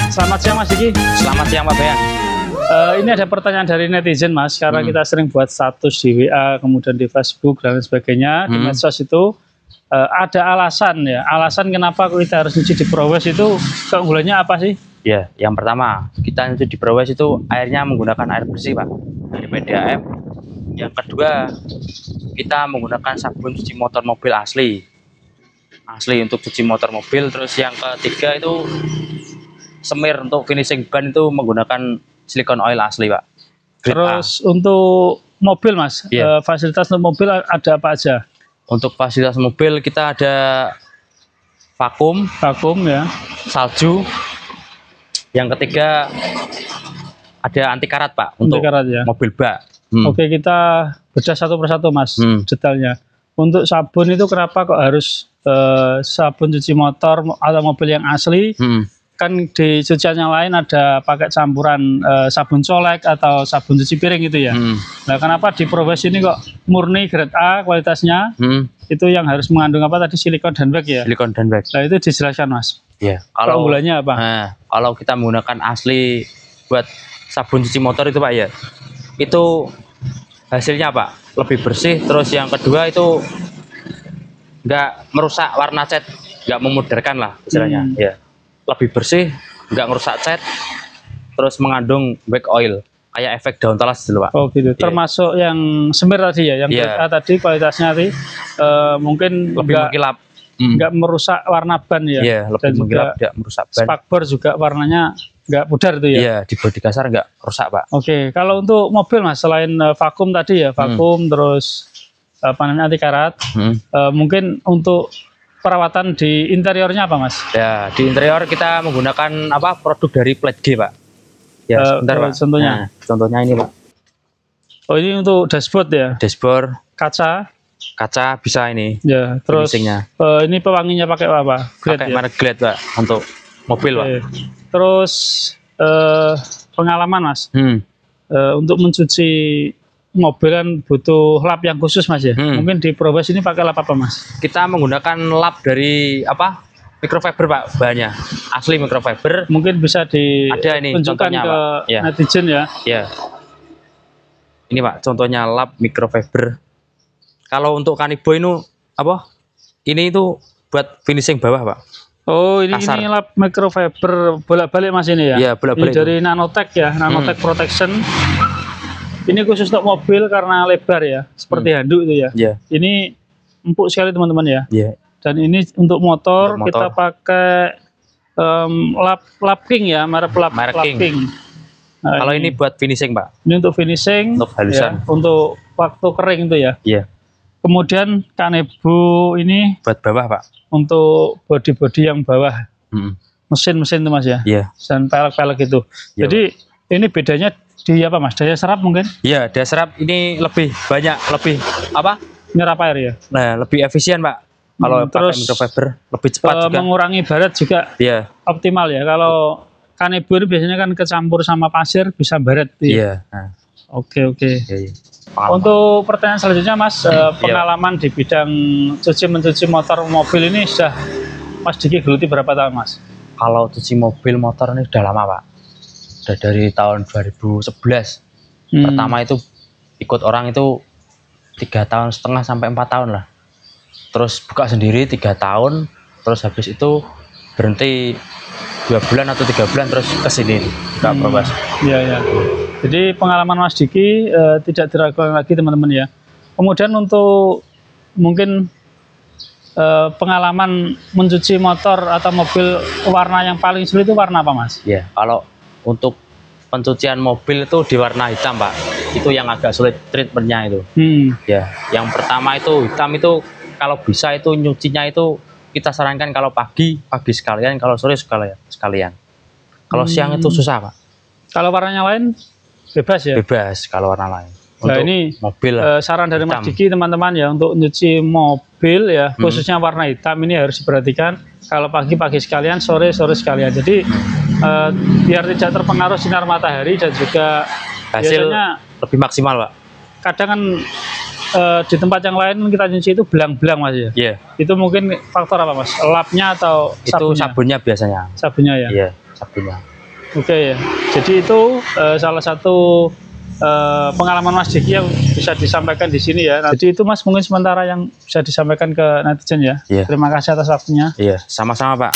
Selamat siang Mas Diki. Selamat siang Pak Bayan. Ini ada pertanyaan dari netizen Mas, karena kita sering buat status di WA, kemudian di Facebook dan sebagainya, di medsos itu ada alasan ya. Alasan kenapa kita harus nyuci di Prowes itu keunggulannya apa sih? Ya, yang pertama kita nyuci di Prowes itu airnya menggunakan air bersih Pak, dari PDAM. Yang kedua kita menggunakan sabun cuci motor mobil asli untuk cuci motor mobil. Terus yang ketiga itu semir untuk finishing ban itu menggunakan silikon oil asli Pak. Terus untuk mobil Mas, fasilitas untuk mobil ada apa aja? Untuk fasilitas mobil kita ada vakum ya, salju. Yang ketiga ada anti karat Pak, untuk ya. mobil bak. Oke, kita bedah satu persatu Mas, detailnya. Untuk sabun itu kenapa kok harus sabun cuci motor atau mobil yang asli? Kan di cucian yang lain ada pakai campuran sabun colek atau sabun cuci piring gitu ya. Nah, kenapa di Prowes ini kok murni grade A kualitasnya? Itu yang harus mengandung apa tadi, silikon dan wax ya? Silikon dan wax. Nah, itu dijelaskan Mas. Ya, kalau keunggulannya apa? Kalau kita menggunakan asli buat sabun cuci motor itu Pak ya, itu hasilnya Pak lebih bersih. Terus yang kedua itu nggak merusak warna cat, nggak memudarkan lah istilahnya. Ya, lebih bersih, nggak merusak cat, terus mengandung wax oil kayak efek daun talas dulu Pak. Oh gitu. Termasuk yang semir tadi ya, yang tadi kualitasnya tadi mungkin lebih mengkilap, nggak merusak warna ban ya. Iya, lebih mengkilap, tidak merusak ban. Spakbor juga warnanya nggak pudar itu ya. Iya, di bodi kasar nggak rusak Pak. Oke, kalau untuk mobil Mas, selain vakum tadi ya, vakum terus apa namanya, anti karat, mungkin untuk perawatan di interiornya apa Mas? Ya, di interior kita menggunakan apa, produk dari Plat G Pak. Ya, sebentar Pak. Contohnya? Nah, contohnya ini Pak. Oh, ini untuk dashboard ya? Dashboard. Kaca bisa ini. Ya, terus ini pewanginya pakai apa? Pakai merek Glade Pak, untuk mobil Pak. Terus pengalaman Mas, untuk mencuci mobil kan butuh lap yang khusus Mas ya. Mungkin di Prowes ini pakai lap apa Mas? Kita menggunakan lap dari apa? Microfiber Pak, bahannya asli microfiber. Mungkin bisa ditunjukkan ke netizen ya. Ya. Ini Pak, contohnya lap microfiber. Kalau untuk Kanibo ini apa? Ini itu buat finishing bawah Pak. Oh, ini lap microfiber bolak-balik Mas ini ya? Iya, bolak-balik. Ini dari Nanotech ya, Nanotech Protection. Ini khusus untuk mobil karena lebar ya, seperti handuk itu ya. Ini empuk sekali teman-teman ya. Dan ini untuk motor, kita pakai lap King ya, merek lap King. Nah, kalau ini buat finishing Pak. Ini untuk finishing, untuk halusan. Ya, untuk waktu kering itu ya. Kemudian Kanebo ini buat bawah Pak. Untuk bodi-bodi yang bawah. Mesin-mesin itu Mas ya. Dan pelek-pelek itu. Jadi ini bedanya di apa Mas? Daya serap mungkin? Iya, daya serap ini lebih banyak, lebih apa? Nyerap air ya. Nah, lebih efisien Pak. Kalau pakai microfiber lebih cepat juga. Mengurangi baret juga. Optimal ya. Kalau Kanebo ini biasanya kan kecampur sama pasir bisa baret. Oke. Untuk pertanyaan selanjutnya Mas, pengalaman di bidang mencuci motor mobil ini sudah Mas Diki geluti berapa tahun Mas? Kalau cuci mobil motor ini sudah lama Pak. Sudah dari tahun 2011. Pertama itu ikut orang itu 3,5 tahun sampai 4 tahun lah. Terus buka sendiri 3 tahun, terus habis itu berhenti 2 bulan atau 3 bulan, terus kesini ke Prowes. Iya. Jadi pengalaman Mas Diki tidak diragukan lagi teman-teman ya. Kemudian untuk mungkin pengalaman mencuci motor atau mobil, warna yang paling sulit itu warna apa Mas? Ya, kalau untuk pencucian mobil itu di warna hitam Pak. Itu yang agak sulit treatmentnya itu. Ya, yang pertama itu hitam itu kalau bisa itu nyucinya itu kita sarankan kalau pagi sekalian, kalau sore sekalian. Kalau siang itu susah Pak. Kalau warnanya lain bebas ya? Bebas kalau warna lain. Nah, ini mobil saran dari Mas Diki teman-teman ya, untuk nyuci mobil ya, khususnya warna hitam ini harus diperhatikan. Kalau pagi sekalian, sore sekalian. Jadi biar tidak terpengaruh sinar matahari dan juga hasilnya lebih maksimal Pak. Kadang kan di tempat yang lain kita nyuci itu belang-belang Mas ya. Itu mungkin faktor apa Mas? Lapnya atau sabunnya? Itu sabunnya biasanya. Sabunnya ya. Sabunnya. Oke ya. Jadi itu salah satu pengalaman Mas Diki yang bisa disampaikan di sini ya. Jadi itu Mas mungkin sementara yang bisa disampaikan ke netizen ya. Iya. Terima kasih atas waktunya. Iya, sama-sama Pak.